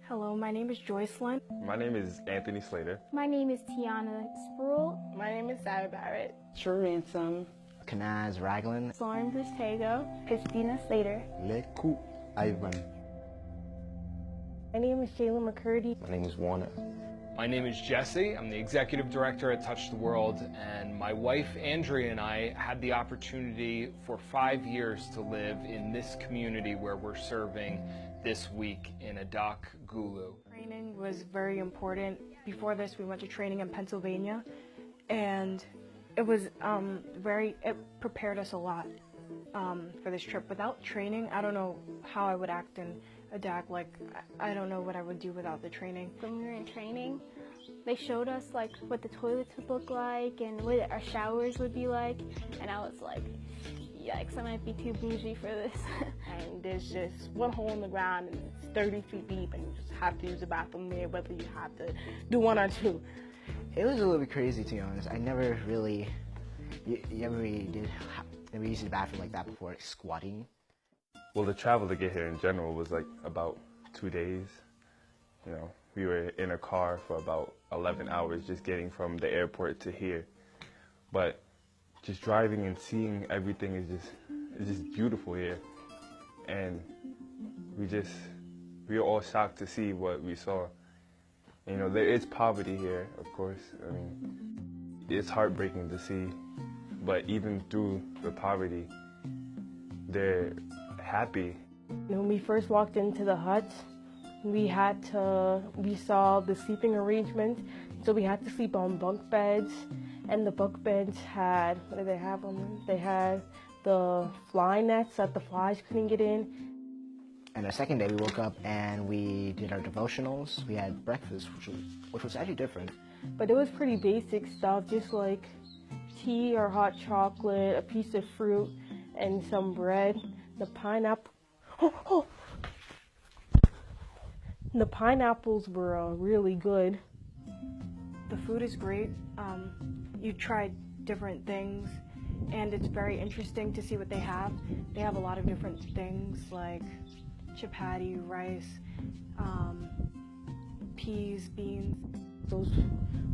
Hello, my name is Joycelyn. My name is Anthony Slater. My name is Tiana Sproul. My name is Sarah Barrett. True Ransom. Kanaz Raglan. Lauren Bristego. Christina Slater. Leku Ivan. My name is Jalen McCurdy. My name is Warner. My name is Jesse. I'm the executive director at Touch the World, and my wife Andrea and I had the opportunity for 5 years to live in this community where we're serving this week in Adak, Gulu. Training was very important. Before this, we went to training in Pennsylvania, and it was it prepared us a lot for this trip. Without training, I don't know how I would act in Adak. Like, I don't know what I would do without the training. When we were in training, they showed us like what the toilets would look like and what our showers would be like, and I was like, yikes, I might be too bougie for this. And there's just one hole in the ground and it's 30 feet deep and you just have to use the bathroom there, whether you have to do one or two. It was a little bit crazy, to be honest. I never really, never used the bathroom like that before, like squatting. Well, the travel to get here in general was like about 2 days. You know, we were in a car for about 11 hours just getting from the airport to here. But just driving and seeing everything is just beautiful here. And we were all shocked to see what we saw. And, you know, there is poverty here, of course. I mean, it's heartbreaking to see, but even through the poverty, they're happy. When we first walked into the huts, we saw the sleeping arrangement, so we had to sleep on bunk beds, and the bunk beds had, what did they have on them? They had the fly nets that the flies couldn't get in. And the second day we woke up and we did our devotionals. We had breakfast, which was actually different. But it was pretty basic stuff, just like tea or hot chocolate, a piece of fruit, and some bread. The pineapple. The pineapples were really good. The food is great. You tried different things, and it's very interesting to see what they have. They have a lot of different things like chapati, rice, peas, beans. Those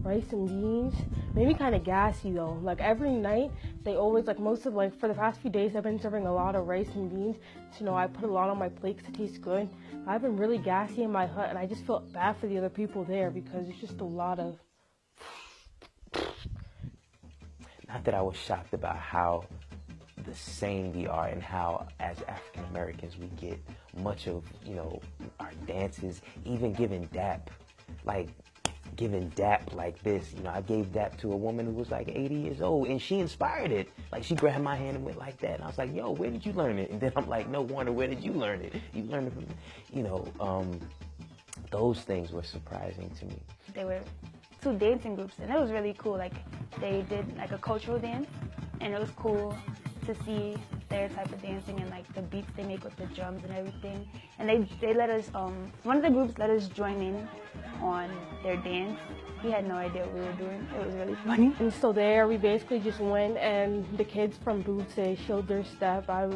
rice and beans made me kind of gassy though. Like every night, they always, like for the past few days, I've been serving a lot of rice and beans. So, you know, I put a lot on my plate because it tastes good. I've been really gassy in my hut, and I just felt bad for the other people there because it's just a lot of. Not that I was shocked about how the same we are and how as African Americans we get much of, you know, our dances, even giving dap, like this. You know, I gave dap to a woman who was like 80 years old, and she inspired it. Like, she grabbed my hand and went like that, and I was like, yo, where did you learn it? And then I'm like, no, Warner, where did you learn it? You learned it from, you know, those things were surprising to me. They were two dancing groups, and it was really cool. Like, they did like a cultural dance, and it was cool to see their type of dancing and like the beats they make with the drums and everything. And they let us, one of the groups let us join in on their dance. We had no idea what we were doing. It was really funny. And so there, we basically just went, and the kids from Boots, they showed their step. I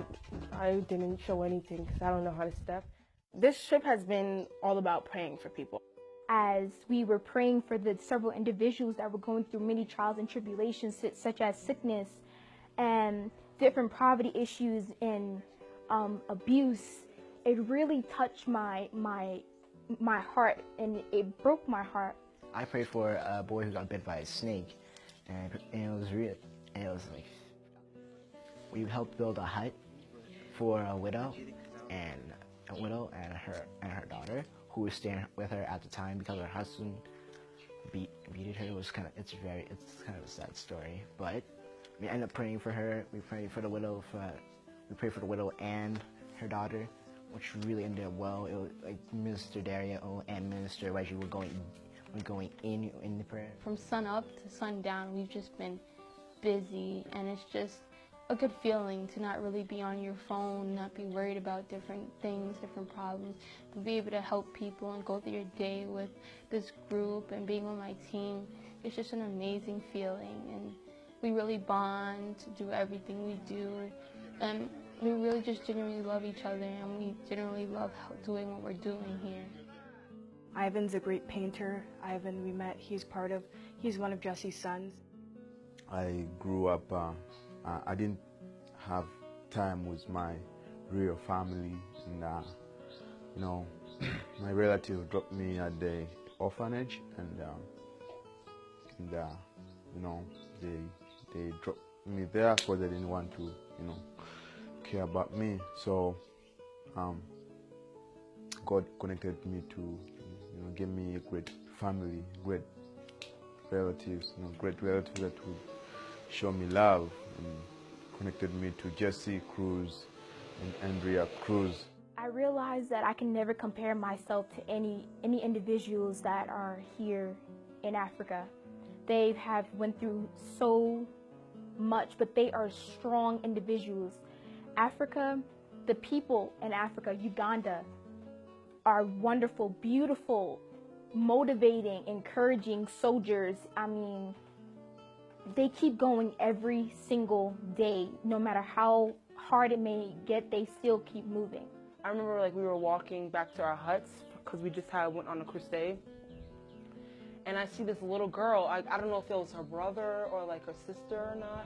didn't show anything because I don't know how to step. This trip has been all about praying for people. As we were praying for the several individuals that were going through many trials and tribulations, such as sickness and different poverty issues and abuse, it really touched my heart, and it broke my heart. I prayed for a boy who got bit by a snake, and it was real. And it was like, we helped build a hut for a widow and her daughter, who was staying with her at the time because her husband beat her. It's kind of a sad story, but we ended up praying for her. We prayed for the widow. We prayed for the widow and her daughter, which really ended up well. It was like Minister Dario and Minister Reggie were going in the prayer. From sun up to sundown, we've just been busy, and it's just a good feeling to not really be on your phone, not be worried about different things, different problems, but be able to help people and go through your day with this group and being on my team. It's just an amazing feeling, and we really bond, do everything we do, and we really just genuinely love each other, and we genuinely love doing what we're doing here. Ivan's a great painter. Ivan, we met, he's one of Jesse's sons. I grew up, I didn't have time with my real family, and you know, my relative dropped me at the orphanage, and you know, they dropped me there because they didn't want to, you know, care about me. So God connected me to, you know, give me a great family, great relatives, you know, great relatives that would show me love, and connected me to Jesse Cruz and Andrea Cruz. I realized that I can never compare myself to any individuals that are here in Africa. They have went through so much, but they are strong individuals. Africa, the people in Africa, Uganda, are wonderful, beautiful, motivating, encouraging soldiers. I mean, they keep going every single day. No matter how hard it may get, they still keep moving. I remember like we were walking back to our huts because we just went on a crusade. And I see this little girl, I don't know if it was her brother or like her sister or not,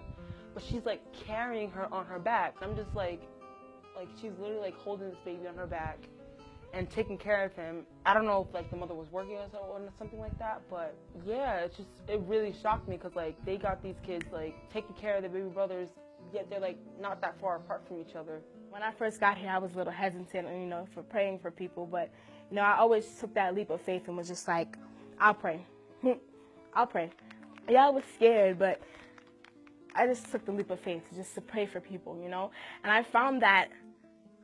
but she's like carrying her on her back. I'm just like she's literally like holding this baby on her back and taking care of him. I don't know if like the mother was working or something like that, but yeah, it really shocked me because like they got these kids like taking care of their baby brothers, yet they're like not that far apart from each other. When I first got here, I was a little hesitant, you know, for praying for people, but you know, I always took that leap of faith and was just like, I'll pray. I'll pray. Yeah, I was scared, but I just took the leap of faith just to pray for people, you know? And I found that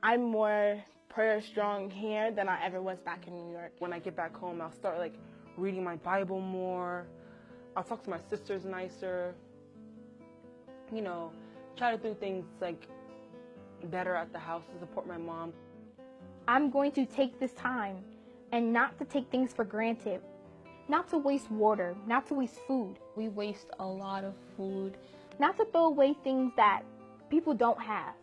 I'm more prayer strong here than I ever was back in New York. When I get back home, I'll start like reading my Bible more. I'll talk to my sisters nicer. You know, try to do things like better at the house to support my mom. I'm going to take this time and not to take things for granted. Not to waste water, not to waste food. We waste a lot of food. Not to throw away things that people don't have.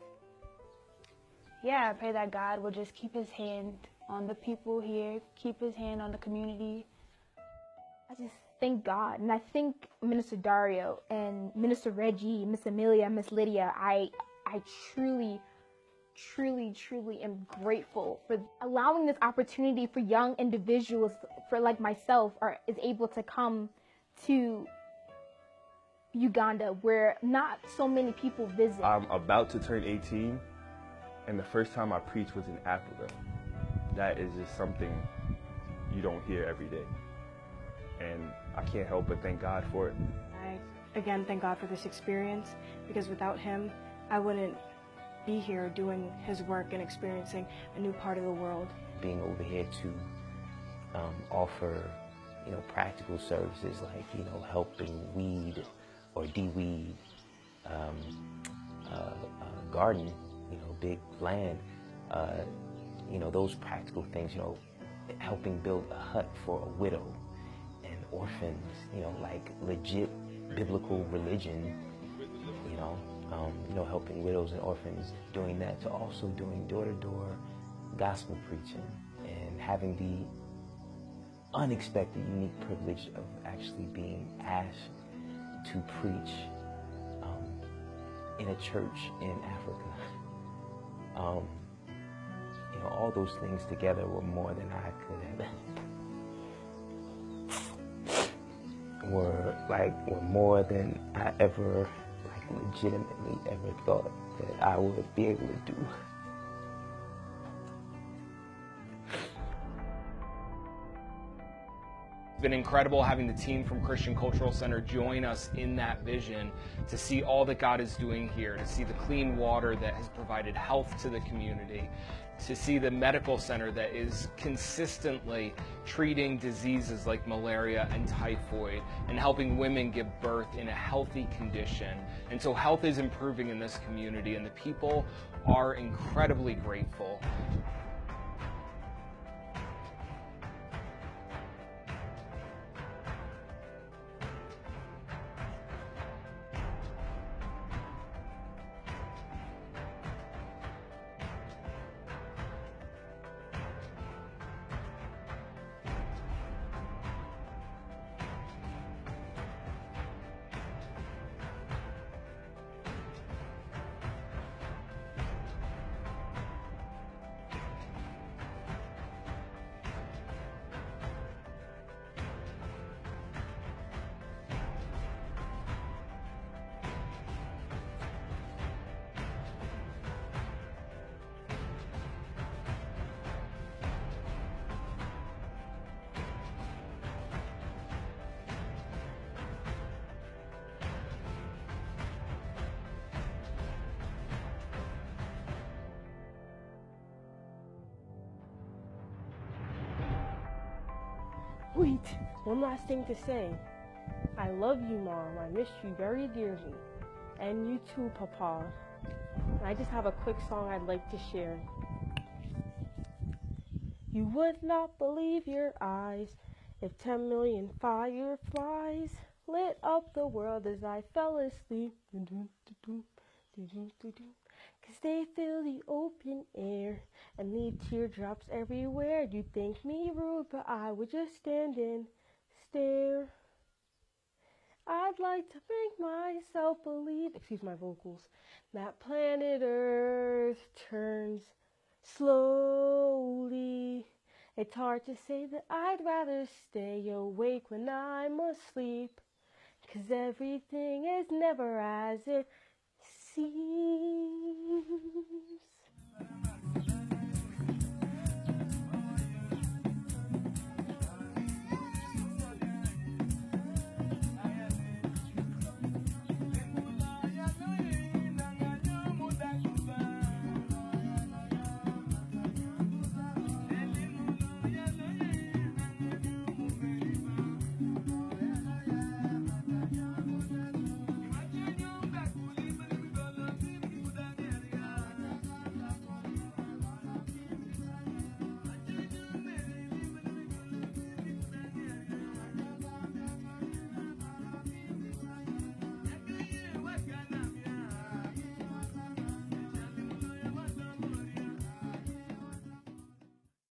Yeah, I pray that God will just keep his hand on the people here, keep his hand on the community. I just thank God, and I thank Minister Dario and Minister Reggie, Miss Amelia, Miss Lydia. I truly am grateful for allowing this opportunity for young individuals, for like myself, is able to come to Uganda where not so many people visit. I'm about to turn 18, and the first time I preached was in Africa. That is just something you don't hear every day, and I can't help but thank God for it. I again thank God for this experience, because without him, I wouldn't be here doing his work and experiencing a new part of the world. Being over here to offer, you know, practical services like, you know, helping weed or de-weed, garden, you know, big land, you know, those practical things, you know, helping build a hut for a widow and orphans, you know, like legit biblical religion, you know, helping widows and orphans, doing that, to also doing door-to-door gospel preaching and having the unexpected, unique privilege of actually being asked to preach in a church in Africa. You know, all those things together were more than I could have. were more than I ever legitimately ever thought that I would be able to do. It's been incredible having the team from Christian Cultural Center join us in that vision, to see all that God is doing here, to see the clean water that has provided health to the community, to see the medical center that is consistently treating diseases like malaria and typhoid and helping women give birth in a healthy condition. And so health is improving in this community, and the people are incredibly grateful. Wait, one last thing to say. I love you, Mom. I miss you very dearly. And you too, Papa. And I just have a quick song I'd like to share. You would not believe your eyes if 10 million fireflies lit up the world as I fell asleep. 'Cause they fill the open air and leave teardrops everywhere. You'd think me rude, but I would just stand and stare. I'd like to make myself believe, excuse my vocals, that planet Earth turns slowly. It's hard to say that I'd rather stay awake when I'm asleep, 'cause everything is never as it seems.